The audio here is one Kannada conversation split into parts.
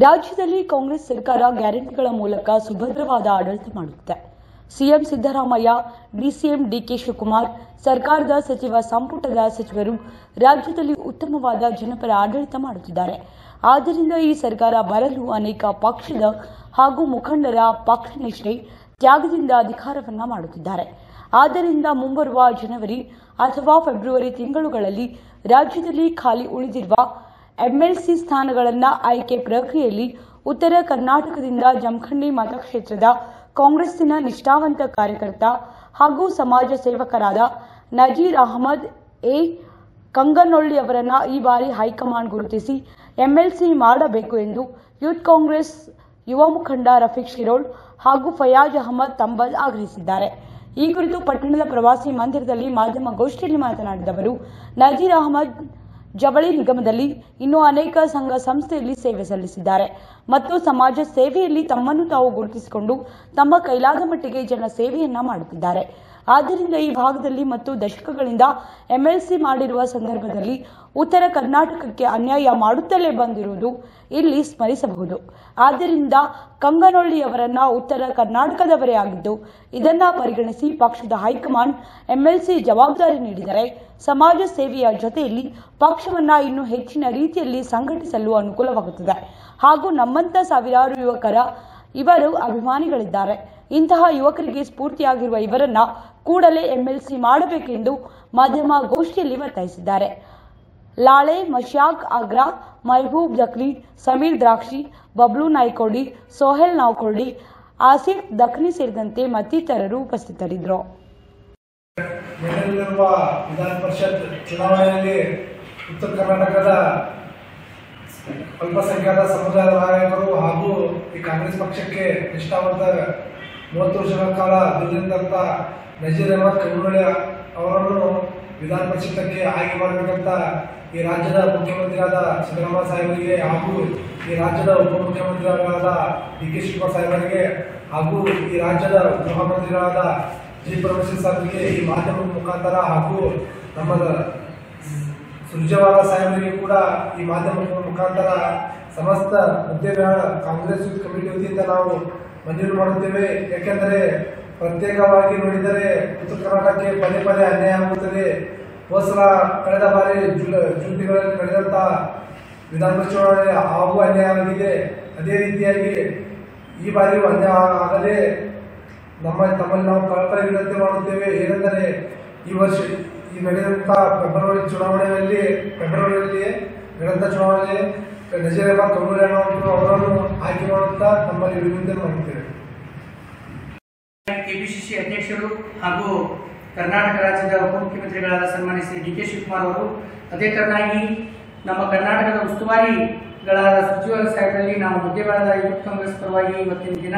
ರಾಜ್ಯದಲ್ಲಿ ಕಾಂಗ್ರೆಸ್ ಸರ್ಕಾರ ಗ್ಯಾರಂಟಿಗಳ ಮೂಲಕ ಸುಭದ್ರವಾದ ಆಡಳಿತ ಮಾಡುತ್ತಿದೆ. CM Siddaramaiah, DCM DK Shivakumar, ಸರ್ಕಾರದ ಸಚಿವ ಸಂಪುಟದ ಸಚಿವರು ರಾಜ್ಯದಲ್ಲಿ ಉತ್ತಮವಾದ ಜನಪರ ಆಡಳಿತ ಮಾಡುತ್ತಿದ್ದಾರೆ. ಆದ್ದರಿಂದ ಈ ಸರ್ಕಾರ ಬರಲು ಅನೇಕ ಪಕ್ಷದ ಹಾಗೂ ಮುಖಂಡರ ಪಕ್ಷನಿಷ್ಠೆ, ತ್ಯಾಗದಿಂದ ಅಧಿಕಾರವನ್ನ ಮಾಡುತ್ತಿದ್ದಾರೆ. ಆದ್ದರಿಂದ ಮುಂಬರುವ ಜನವರಿ ಅಥವಾ ಫೆಬ್ರವರಿ ತಿಂಗಳುಗಳಲ್ಲಿ ರಾಜ್ಯದಲ್ಲಿ ಖಾಲಿ ಉಳಿದಿರುವ ಎಂಎಲ್ಸಿ ಸ್ಥಾನಗಳನ್ನು ಆಯ್ಕೆ ಪ್ರಕ್ರಿಯೆಯಲ್ಲಿ ಉತ್ತರ ಕರ್ನಾಟಕದಿಂದ ಜಮಖಂಡಿ ಮತಕ್ಷೇತ್ರದ ಕಾಂಗ್ರೆಸ್ಸಿನ ನಿಷ್ಠಾವಂತ ಕಾರ್ಯಕರ್ತ ಹಾಗೂ ಸಮಾಜ ಸೇವಕರಾದ ನಜೀರ್ ಅಹಮದ್ ಎ ಕಂಗನೊಳ್ಳಿ ಅವರನ್ನು ಈ ಬಾರಿ ಹೈಕಮಾಂಡ್ ಗುರುತಿಸಿ ಎಂಎಲ್ಸಿ ಮಾಡಬೇಕು ಎಂದು ಯೂತ್ ಕಾಂಗ್ರೆಸ್ ಯುವ ಮುಖಂಡ ರಫೀಕ್ ಶಿರೋಳ್ ಹಾಗೂ ಫಯಾಜ್ ಅಹಮದ್ ತಂಬಲ್ ಆಗ್ರಹಿಸಿದ್ದಾರೆ. ಈ ಕುರಿತು ಪಟ್ಟಣದ ಪ್ರವಾಸಿ ಮಂದಿರದಲ್ಲಿ ಮಾಧ್ಯಮಗೋಷ್ಠಿಯಲ್ಲಿ ಮಾತನಾಡಿದ ಅವರು, ನಜೀರ್ ಅಹಮದ್ ಜವಳಿ ನಿಗಮದಲ್ಲಿ ಇನ್ನೂ ಅನೇಕ ಸಂಘ ಸಂಸ್ಥೆಯಲ್ಲಿ ಸೇವೆ ಸಲ್ಲಿಸಿದ್ದಾರೆ ಮತ್ತು ಸಮಾಜ ಸೇವೆಯಲ್ಲಿ ತಮ್ಮನ್ನು ತಾವು ಗುರುತಿಸಿಕೊಂಡು ತಮ್ಮ ಕೈಲಾದ ಮಟ್ಟಿಗೆ ಜನ ಸೇವೆಯನ್ನ ಮಾಡುತ್ತಿದ್ದಾರೆ. ಆದ್ದರಿಂದ ಈ ಭಾಗದಲ್ಲಿ ಮತ್ತು ದಶಕಗಳಿಂದ ಎಂಎಲ್ಸಿ ಮಾಡಿರುವ ಸಂದರ್ಭದಲ್ಲಿ ಉತ್ತರ ಕರ್ನಾಟಕಕ್ಕೆ ಅನ್ಯಾಯ ಮಾಡುತ್ತಲೇ ಬಂದಿರುವುದು ಇಲ್ಲಿ ಸ್ಮರಿಸಬಹುದು. ಆದ್ದರಿಂದ ಕಂಗನೊಳ್ಳಿ ಅವರನ್ನ ಉತ್ತರ ಕರ್ನಾಟಕದವರೇ ಆಗಿದ್ದು ಇದನ್ನ ಪರಿಗಣಿಸಿ ಪಕ್ಷದ ಹೈಕಮಾಂಡ್ ಎಂಎಲ್ಸಿ ಜವಾಬ್ದಾರಿ ನೀಡಿದರೆ ಸಮಾಜ ಸೇವೆಯ ಜೊತೆಯಲ್ಲಿ ಪಕ್ಷವನ್ನ ಇನ್ನೂ ಹೆಚ್ಚಿನ ರೀತಿಯಲ್ಲಿ ಸಂಘಟಿಸಲು ಅನುಕೂಲವಾಗುತ್ತದೆ ಹಾಗೂ ನಮ್ಮಂತ ಸಾವಿರಾರು ಇವರು ಅಭಿಮಾನಿಗಳಿದ್ದಾರೆ. ಇಂತಹ ಯುವಕರಿಗೆ ಸ್ಫೂರ್ತಿಯಾಗಿರುವ ಇವರನ್ನ ಕೂಡಲೇ ಎಂಎಲ್ಸಿ ಮಾಡಬೇಕೆಂದು ಮಾಧ್ಯಮಗೋಷ್ಠಿಯಲ್ಲಿ ಒತ್ತಾಯಿಸಿದ್ದಾರೆ. ಲಾಳೆ ಮಶಾಕ್ ಆಗ್ರಾ, ಮಹಬೂಬ್ ಜಕ್ರಿ, ಸಮೀರ್ ದ್ರಾಕ್ಷಿ, ಬಬ್ಲು ನಾಯ್ಕೋಡಿ, ಸೋಹೆಲ್ ನಾವ್ಕೋಡಿ, ಆಸಿಫ್ ದಖ್ನಿ ಸೇರಿದಂತೆ ಮತ್ತಿತರರು ಉಪಸ್ಥಿತರಿದ್ದರು. ನಡೆಯಲಿರುವ ವಿಧಾನ ಪರಿಷತ್ ಚುನಾವಣೆಯಲ್ಲಿ ಉತ್ತರ ಕರ್ನಾಟಕದ ಅಲ್ಪಸಂಖ್ಯಾತ ಸಮುದಾಯದ ನಾಯಕರು ಹಾಗೂ ಈ ಕಾಂಗ್ರೆಸ್ ಪಕ್ಷಕ್ಕೆ ನಿಷ್ಠಾವಂತ 30 ವರ್ಷಗಳ ಕಾಲ ದುಡಿದಂತ ನಜೀರ್ ಅಹಮದ್ ಕಂಗನೊಳ್ಳಿ ಅವರನ್ನು ವಿಧಾನ ಪರಿಷತ್ತಕ್ಕೆ ಆಯ್ಕೆ ಮಾಡಬೇಕಂತ ಈ ರಾಜ್ಯದ ಮುಖ್ಯಮಂತ್ರಿಯಾದ ಸಿದ್ದರಾಮಯ್ಯ ಸಾಹೇಬರಿಗೆ ಹಾಗೂ ಈ ರಾಜ್ಯದ ಉಪಮುಖ್ಯಮಂತ್ರಿಗಳಾದ ಡಿಕೆ ಶಿವಕುಮಾರ್ ಸಾಹೇಬರಿಗೆ ಹಾಗೂ ಈ ರಾಜ್ಯದ ಗೃಹ ಮಂತ್ರಿಗಳಾದ ಜಿ ಪರಮೇಶ್ವರ್ ಸಾಹೇಬರಿಗೆ ಈ ಮಾಧ್ಯಮದ ಮುಖಾಂತರ ಹಾಗೂ ನಮ್ಮ ಸುರ್ಜೇವಾಲಾ ಸಾಹೇಬರಿಗೆ ಕೂಡ ಈ ಮಾಧ್ಯಮದ ಮುಖಾಂತರ ಸಮಸ್ತ ಹುದ್ದೆಗಳ ಕಾಂಗ್ರೆಸ್ ಯೂತ್ ಕಮಿಟಿ ವತಿಯಿಂದ ನಾವು ಮನವಿ ಮಾಡುತ್ತೇವೆ. ಯಾಕೆಂದರೆ ಪ್ರತ್ಯೇಕವಾಗಿ ನೋಡಿದರೆ ಉತ್ತರ ಕರ್ನಾಟಕಕ್ಕೆ ಪದೇ ಪದೇ ಅನ್ಯಾಯ ಆಗುತ್ತದೆ. ಹೋದ ಕಳೆದ ಬಾರಿ ಜೂನ್ ತಿಂಗಳಲ್ಲಿ ನಡೆದಂತ ವಿಧಾನಸಭಾ ಚುನಾವಣೆ ಹಾಗೂ ಅನ್ಯಾಯವಾಗಿದೆ. ಅದೇ ರೀತಿಯಾಗಿ ಈ ಬಾರಿಯೂ ಅನ್ಯಾಯ ಆಗದೆ ತಮ್ಮಲ್ಲಿ ನಾವು ಕಳಕಳಿ ವಿನಂತಿ ಮಾಡುತ್ತೇವೆ. ಏನೆಂದರೆ ಈ ವರ್ಷ ಈ ನಡೆದಂತ ಫೆಬ್ರವರಿಯಲ್ಲಿ ನಡೆದಂತ ಚುನಾವಣೆ ನಜೀರ್ ಅಹಮದ್ ಕಂಗನೊಳ್ಳಿ ಅವರನ್ನು ಆಯ್ಕೆ ಮಾಡುತ್ತಾ ತಮ್ಮಲ್ಲಿ ವಿನಂತಿ ಮಾಡುತ್ತೇವೆ. ಕೆಪಿಸಿಸಿ ಅಧ್ಯಕ್ಷರು ಹಾಗೂ ಕರ್ನಾಟಕ ರಾಜ್ಯದ ಉಪಮುಖ್ಯಮಂತ್ರಿಗಳಾದ ಸನ್ಮಾನ್ಯ ಶ್ರೀ ಡಿಕೆ ಶಿವಕುಮಾರ್ ಅವರು, ಅದೇ ತರನಾಗಿ ನಮ್ಮ ಕರ್ನಾಟಕದ ಉಸ್ತುವಾರಿಗಳಾದ ಸುರ್ಜೇವಾಲಾ ಸಾಹೇಬರಲ್ಲಿ ನಾವು ಮುದ್ದೆಗಳಾದ ಯೂತ್ ಕಾಂಗ್ರೆಸ್ ಪರವಾಗಿ ಇವತ್ತಿನ ದಿನ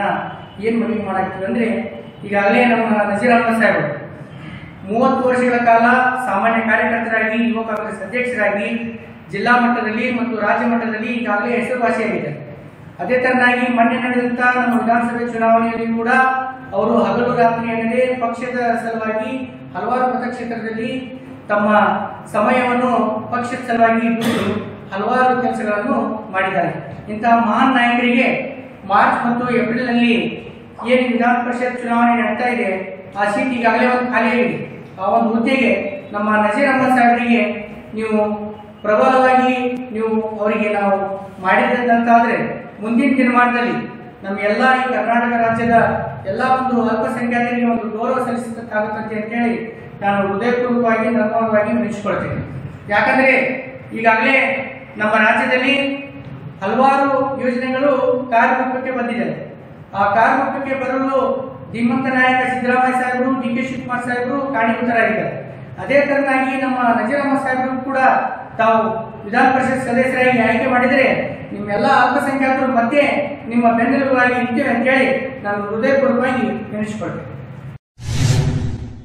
ಏನು ಮನವಿ ಮಾಡಾಕ್ತೀವಿ ಅಂದರೆ, ಈಗಾಗಲೇ ನಮ್ಮ ನಜೀರ್ ಅಹಮದ್ ಸಾಹೇಬರು 30 ವರ್ಷಗಳ ಕಾಲ ಸಾಮಾನ್ಯ ಕಾರ್ಯಕರ್ತರಾಗಿ, ಯುವ ಕಾಂಗ್ರೆಸ್ ಅಧ್ಯಕ್ಷರಾಗಿ ಜಿಲ್ಲಾ ಮಟ್ಟದಲ್ಲಿ ಮತ್ತು ರಾಜ್ಯ ಮಟ್ಟದಲ್ಲಿ ಈಗಾಗಲೇ ಹೆಸರುವಾಸಿಯಾಗಿದೆ. ಅದೇ ತರನಾಗಿ ಮೊನ್ನೆ ನಡೆದಂತ ನಮ್ಮ ವಿಧಾನಸಭೆ ಚುನಾವಣೆಯಲ್ಲಿ ಕೂಡ ಅವರು ಹಗಲು ರಾತ್ರಿ ಎನ್ನದೇ ಪಕ್ಷದ ಸಲುವಾಗಿ ಹಲವಾರು ಮತಕ್ಷೇತ್ರದಲ್ಲಿ ತಮ್ಮ ಸಮಯವನ್ನು ಪಕ್ಷದ ಸಲುವಾಗಿ ದುಡಿದು ಹಲವಾರು ಕೆಲಸಗಳನ್ನು ಮಾಡಿದ್ದಾರೆ. ಇಂತಹ ಮಹಾನ್ ನಾಯಕರಿಗೆ ಮಾರ್ಚ್ ಮತ್ತು ಏಪ್ರಿಲ್ನಲ್ಲಿ ಏನು ವಿಧಾನ ಪರಿಷತ್ ಚುನಾವಣೆ ನಡೀತಾ ಇದೆ, ಆ ಸೀಟ್ ಈಗಾಗಲೇ ಒಂದು ಖಾಲಿಯಾಗಿದೆ. ಆ ಒಂದು ಹುದ್ದೆಗೆ ನಮ್ಮ ನಜೀರ್ ಅಹಮದ್ ಸಾಹೇಬರಿಗೆ ನೀವು ಪ್ರಬಲವಾಗಿ ಅವರಿಗೆ ನಾವು ಮಾಡಿದಂತಾದ್ರೆ ಮುಂದಿನ ದಿನಮಾನದಲ್ಲಿ ನಮ್ಮ ಎಲ್ಲ ಈ ಕರ್ನಾಟಕ ರಾಜ್ಯದ ಎಲ್ಲ ಒಂದು ಅಲ್ಪಸಂಖ್ಯಾತರಿಗೆ ಒಂದು ಗೌರವ ಸಲ್ಲಿಸಬೇಕಾಗುತ್ತದೆ ಅಂತೇಳಿ ನಾನು ಹೃದಯಪೂರ್ವಕವಾಗಿ ನರ್ಮವಾಗಿ ಮೆಚ್ಚಿಕೊಳ್ತೇನೆ. ಯಾಕಂದ್ರೆ ಈಗಾಗಲೇ ನಮ್ಮ ರಾಜ್ಯದಲ್ಲಿ ಹಲವಾರು ಯೋಜನೆಗಳು ಕಾರ್ಯರೂಪಕ್ಕೆ ಬಂದಿದೆ. ಆ ಕಾರ್ಯರೂಪಕ್ಕೆ ಬರಲು ಧೀಮಂತ ನಾಯಕ ಸಿದ್ದರಾಮಯ್ಯ ಸಾಹೇಬರು, ಡಿಕೆ ಶಿವಕುಮಾರ್ ಸಾಹೇಬರು ಕಾರಣೀಭೂತರಾಗಿದ್ದಾರೆ. ಅದೇ ತರನಾಗಿ ನಮ್ಮ ನಜೀರ್ ಅಹಮದ್ ಸಾಹೇಬರು ಕೂಡ ತಾವು ವಿಧಾನ ಪರಿಷತ್ ಸದಸ್ಯರಾಗಿ ಆಯ್ಕೆ ಮಾಡಿದರೆ ನಿಮ್ಮೆಲ್ಲ ಅಲ್ಪಸಂಖ್ಯಾತರು ಮತ್ತೆ ನಿಮ್ಮ ಬೆನ್ನೆಲುಬಾಗಿ ಇರ್ತೇವೆ ಅಂತೇಳಿ ನಾನು ಹೃದಯಪೂರ್ವಕವಾಗಿ ನೆನೆಸಿಕೊಳ್ತೇನೆ.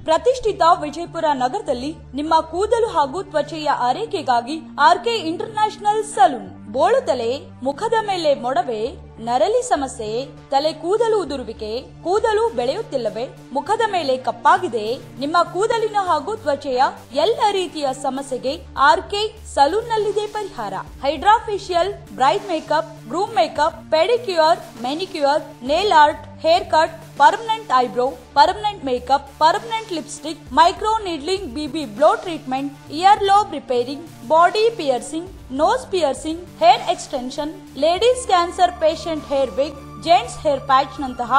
ಪ್ರತಿಷ್ಠಿತ ವಿಜಯಪುರ ನಗರದಲ್ಲಿ ನಿಮ್ಮ ಕೂದಲು ಹಾಗೂ ತ್ವಚೆಯ ಆರೈಕೆಗಾಗಿ ಆರ್ಕೆ ಇಂಟರ್ನ್ಯಾಷನಲ್ ಸಲೂನ್. ಬೋಳು ತಲೆ, ಮುಖದ ಮೇಲೆ ಮೊಡವೆ, ನರಳಿ ಸಮಸ್ಯೆ, ತಲೆ ಕೂದಲು ಉದುರುವಿಕೆ, ಕೂದಲು ಬೆಳೆಯುತ್ತಿಲ್ಲವೇ, ಮುಖದ ಮೇಲೆ ಕಪ್ಪಾಗಿದೆ, ನಿಮ್ಮ ಕೂದಲಿನ ಹಾಗೂ ತ್ವಚೆಯ ಎಲ್ಲ ರೀತಿಯ ಸಮಸ್ಯೆಗೆ ಆರ್ಕೆ ಸಲೂನ್ ನಲ್ಲಿದೆ ಪರಿಹಾರ. Hydra facial, bride makeup, groom makeup, pedicure, manicure, nail art, hair cut, permanent eyebrow, permanent makeup, permanent lipstick, micro needling, BB blow treatment, ear lobe repairing, body piercing, nose piercing, hair extension, ladies cancer patient hair wig, gents hair patch ನಂತಹ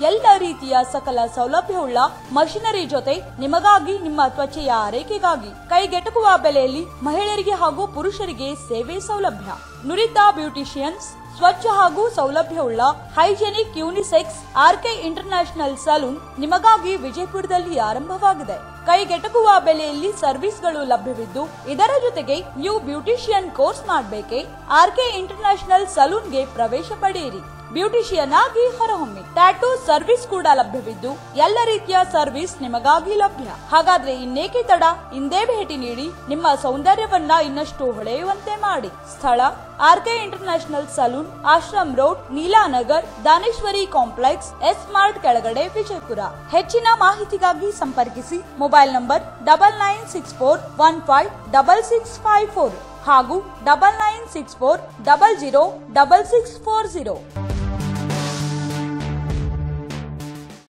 ಎಲ್ಲ ರೀತಿಯ ಸಕಲ ಸೌಲಭ್ಯವುಳ್ಳ ಮಷಿನರಿ ಜೊತೆ ನಿಮಗಾಗಿ, ನಿಮ್ಮ ತ್ವಚೆಯ ಆರೈಕೆಗಾಗಿ ಕೈಗೆಟುಕುವ ಬೆಲೆಯಲ್ಲಿ ಮಹಿಳೆಯರಿಗೆ ಹಾಗೂ ಪುರುಷರಿಗೆ ಸೇವೆ ಸೌಲಭ್ಯ. ನುರಿತ ಬ್ಯೂಟಿಷಿಯನ್ಸ್, ಸ್ವಚ್ಛ ಹಾಗೂ ಸೌಲಭ್ಯವುಳ್ಳ hygienic unisex RK international salon ನಿಮಗಾಗಿ ವಿಜಯಪುರದಲ್ಲಿ ಆರಂಭವಾಗಿದೆ. ಕೈಗೆಟುಕುವ ಬೆಲೆಯಲ್ಲಿ ಸರ್ವಿಸ್ಗಳು ಲಭ್ಯವಿದ್ದು, ಇದರ ಜೊತೆಗೆ ನೀವು ಬ್ಯೂಟಿಷಿಯನ್ ಕೋರ್ಸ್ ಮಾಡಬೇಕೆ? ಆರ್ಕೆ ಇಂಟರ್ನ್ಯಾಷನಲ್ ಸಲೂನ್ಗೆ ಪ್ರವೇಶ ಪಡೆಯಿರಿ. ಬ್ಯೂಟಿಷಿಯನ್ ಆಗಿ ಹೊರಹೊಮ್ಮಿ. ಟ್ಯಾಟೂ ಸರ್ವಿಸ್ ಕೂಡ ಲಭ್ಯವಿದ್ದು, ಎಲ್ಲ ರೀತಿಯ ಸರ್ವಿಸ್ ನಿಮಗಾಗಿ ಲಭ್ಯ. ಹಾಗಾದ್ರೆ ಇನ್ನೇಕೆ ತಡ? ಇಂದೇ ಭೇಟಿ ನೀಡಿ ನಿಮ್ಮ ಸೌಂದರ್ಯವನ್ನ ಇನ್ನಷ್ಟು ಹೊಳೆಯುವಂತೆ ಮಾಡಿ. ಸ್ಥಳ RK international salon, Ashram road, Neelanagar, Daneshwari complex, S mart ಕೆಳಗಡೆ, ವಿಜಯಪುರ. ಹೆಚ್ಚಿನ ಮಾಹಿತಿಗಾಗಿ ಸಂಪರ್ಕಿಸಿ. ಮೊಬೈಲ್ ನಂಬರ್ 9964156654 ಹಾಗೂ 9964006640.